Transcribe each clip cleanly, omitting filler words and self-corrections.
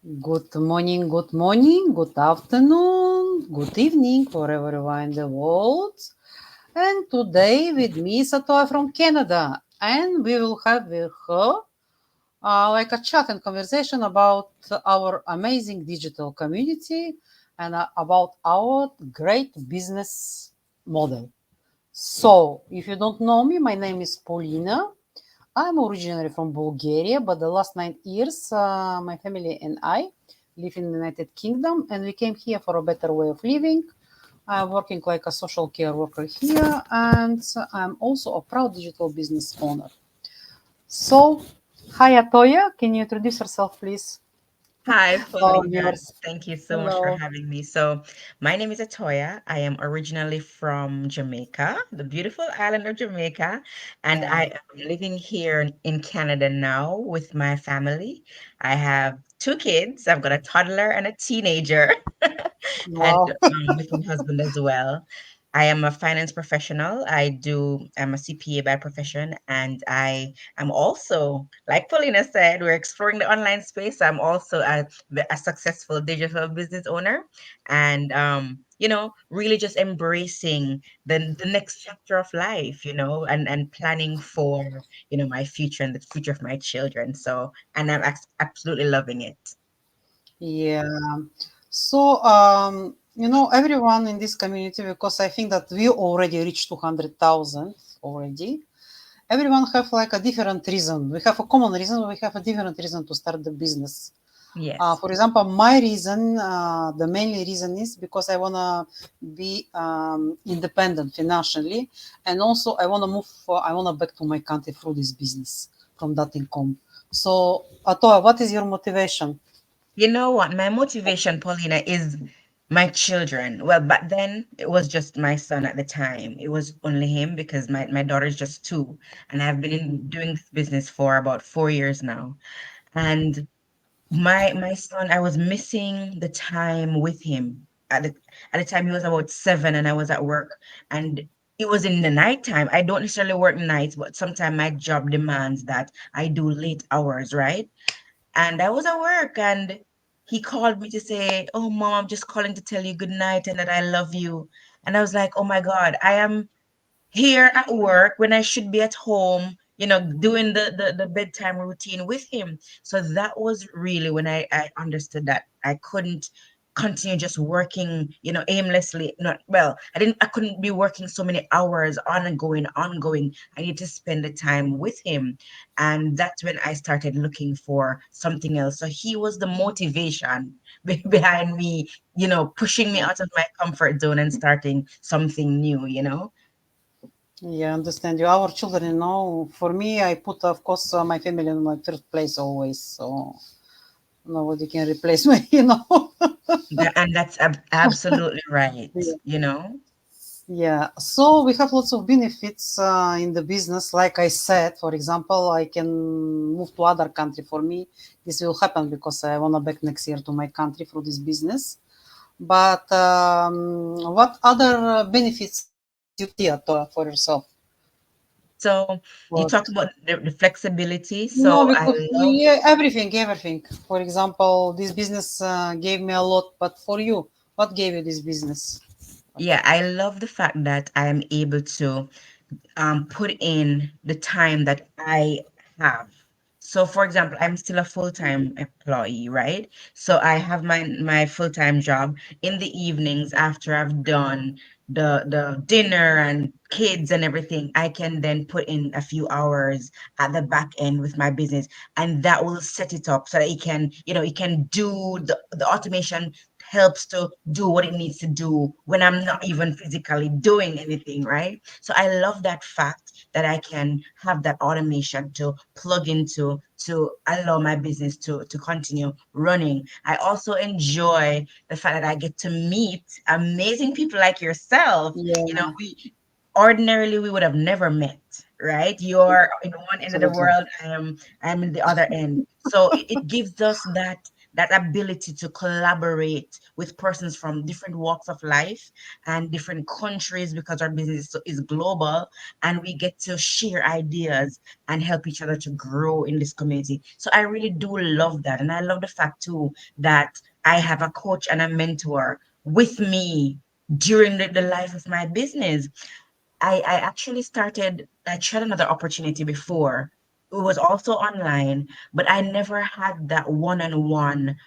Good morning, good afternoon, good evening for everyone in the world. And today with me is Atoya from Canada, and we will have with her like a chat and conversation about our amazing digital community and about our great business model. So, if you don't know me, my name is Paulina. I'm originally from Bulgaria, but the last 9 years, my family and I live in the United Kingdom, and we came here for a better way of living. I'm working like a social care worker here, and I'm also a proud digital business owner. So, hi Atoya, can you introduce yourself, please? Hi, Oh, Paulina. yes. Thank you so much for Hello. having me. So, my name is Atoya. I am originally from Jamaica, the beautiful island of Jamaica, and Yeah. I am living here in Canada now with my family. I have two kids. I've got a toddler and a teenager, and Wow. with my husband as well. I am a finance professional. I'm a CPA by profession, and I'm also, like Paulina said, we're exploring the online space. I'm also a successful digital business owner, and really just embracing the next chapter of life, and planning for my future and the future of my children. So, and I'm absolutely loving it. Yeah. So, everyone in this community, because I think that we already reached 200,000 already. Everyone have like a different reason. We have a common reason, but we have a different reason to start the business. Yes. For example, my reason, the mainly reason is because I wanna be independent financially, and also I wanna move. I wanna back to my country through this business from that income. So, Atoa, what is your motivation? You know what? My motivation, Paulina, is my children. Well, back then it was just my son at the time. It was only him because my daughter is just two, and I've been doing this business for about 4 years now. And my son, I was missing the time with him. At the time he was about 7 and I was at work, and it was in the nighttime. I don't necessarily work nights, but sometimes my job demands that I do late hours, right? And I was at work and he called me to say, "Oh, mom, I'm just calling to tell you good night and that I love you." And I was like, "Oh my God, I am here at work when I should be at home, doing the bedtime routine with him." So that was really when I understood that I couldn't continue just working, aimlessly. Not well, I couldn't be working so many hours ongoing. I need to spend the time with him. And that's when I started looking for something else. So he was the motivation behind me, pushing me out of my comfort zone and starting something new. Yeah, I understand you. Our children, for me, I put, of course, my family in my first place always. So nobody can replace me. And that's absolutely right, you know? Yeah, so we have lots of benefits in the business. Like I said, for example, I can move to other country. For me, this will happen because I wanna back next year to my country through this business. But what other benefits you see for yourself? So you What? talk about the flexibility. No, So I because love, yeah, everything. For example, this business gave me a lot. But for you, what gave you this business? yeah, I love the fact that I am able to put in the time that I have. So, for example, I'm still a full-time employee, right? So I have my full-time job in the evenings after I've done the dinner and kids and everything. I can then put in a few hours at the back end with my business, and that will set it up so that it can do the automation helps to do what it needs to do when I'm not even physically doing anything, right? So I love that fact that I can have that automation to plug into to allow my business to continue running. I also enjoy the fact that I get to meet amazing people like yourself. Yeah, Ordinarily we would have never met, right? You're in one end of the absolutely. world, I'm in the other end. So it gives us that ability to collaborate with persons from different walks of life and different countries, because our business is global, and we get to share ideas and help each other to grow in this community. So I really do love that. And I love the fact too that I have a coach and a mentor with me during the life of my business. I actually I tried another opportunity before. It was also online, but I never had that one-on-one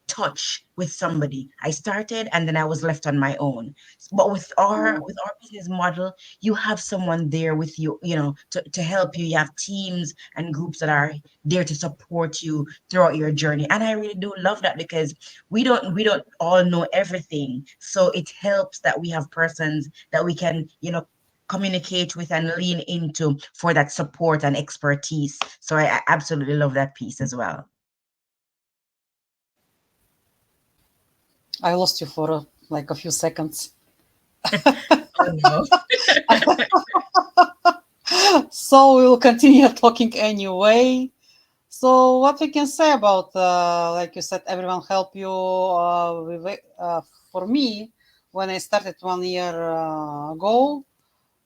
touch with somebody. I started and then I was left on my own. But with our business model, you have someone there with you, to help you. You have teams and groups that are there to support you throughout your journey. And I really do love that, because we don't all know everything. So it helps that we have persons that we can, communicate with and lean into for that support and expertise. So I absolutely love that piece as well. I lost you for like a few seconds. Oh no. So we will continue talking anyway. So what we can say about, like you said, everyone help you. For me, when I started 1 year ago,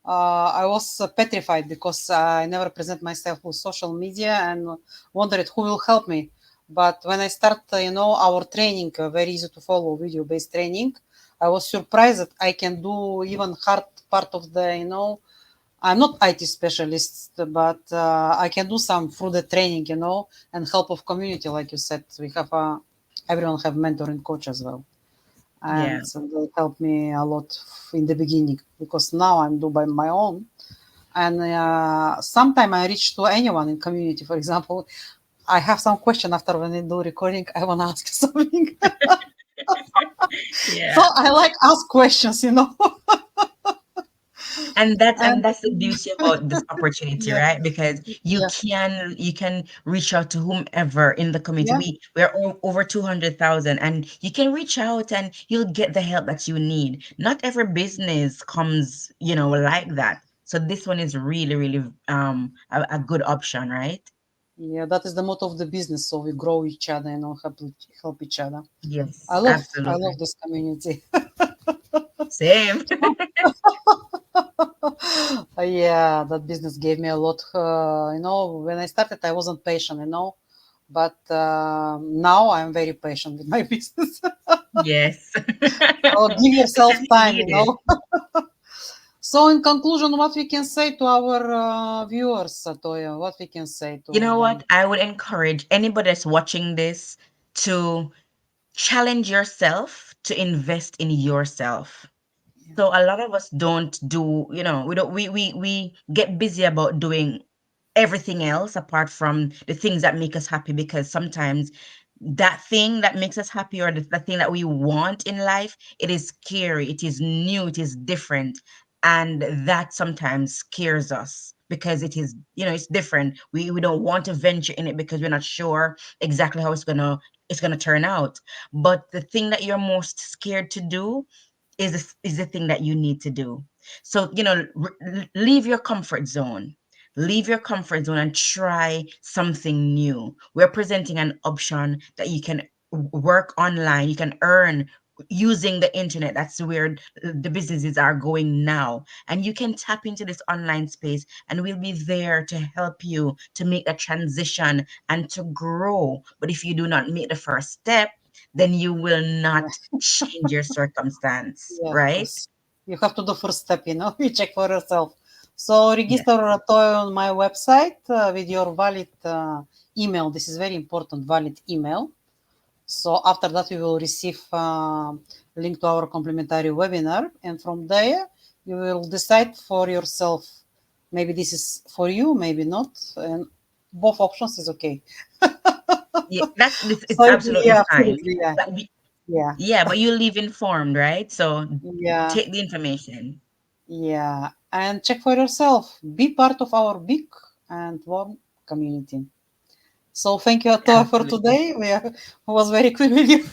I was petrified because I never present myself with social media and wondered who will help me. But when I start, our training, very easy to follow, video-based training, I was surprised that I can do even hard part of the, I'm not IT specialist, but I can do some through the training, and help of community, like you said. We have everyone have mentor and coach as well, Yeah. and so they helped me a lot in the beginning because now I'm do by my own. And sometimes I reach to anyone in community. For example, I have some question after when I do recording. I want to ask something, so Yeah. I like ask questions, And that's and the beauty about this opportunity, yeah, right? Because you yeah, can reach out to whomever in the community. yeah. We're over 200,000, and you can reach out and you'll get the help that you need. Not every business comes, like that. So this one is really, really a good option, right? Yeah, that is the motto of the business. So we grow each other and help each other. I Yes, love I love absolutely. this community. Same. Yeah, that business gave me a lot. When I started, I wasn't patient, but now I'm very patient with my business. Yes. So give yourself Because it's time, needed. So in conclusion, what we can say to our viewers, Atoya? What we can say You to know them? what? I would encourage anybody that's watching this to challenge yourself to invest in yourself. Yeah, So a lot of us don't do, we don't we get busy about doing everything else apart from the things that make us happy, because sometimes that thing that makes us happy, or the thing that we want in life, it is scary, it is new, it is different, and that sometimes scares us because it is, it's different. We don't want to venture in it because we're not sure exactly how it's gonna turn out. But the thing that you're most scared to do is the thing that you need to do. So, leave your comfort zone. Leave your comfort zone and try something new. We're presenting an option that you can work online, you can earn using the internet. That's where the businesses are going now. And you can tap into this online space, and we'll be there to help you to make that transition and to grow. But if you do not make the first step, then you will yeah, not change your circumstance, yeah, of right? course. You have to do first step, you check for yourself. So Yeah. register Atoya on my website with your valid email. This is very important, valid email. So after that, we will receive link to our complimentary webinar, and from there, you will decide for yourself. Maybe this is for you, maybe not, and both options is okay. Yeah, it's So absolutely yeah, fine. absolutely, yeah, But yeah, yeah, but you live informed, right? So yeah, take the information. yeah, and check for yourself. Be part of our big and warm community. So thank you, Atoa, for Absolutely. today. Was very cool with you.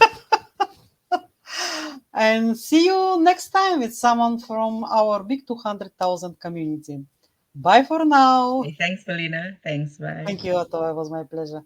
And see you next time with someone from our big 200,000 community. Bye for now. Okay, thanks, Selena. Thanks. Bye. Thank you, Otto. It was my pleasure.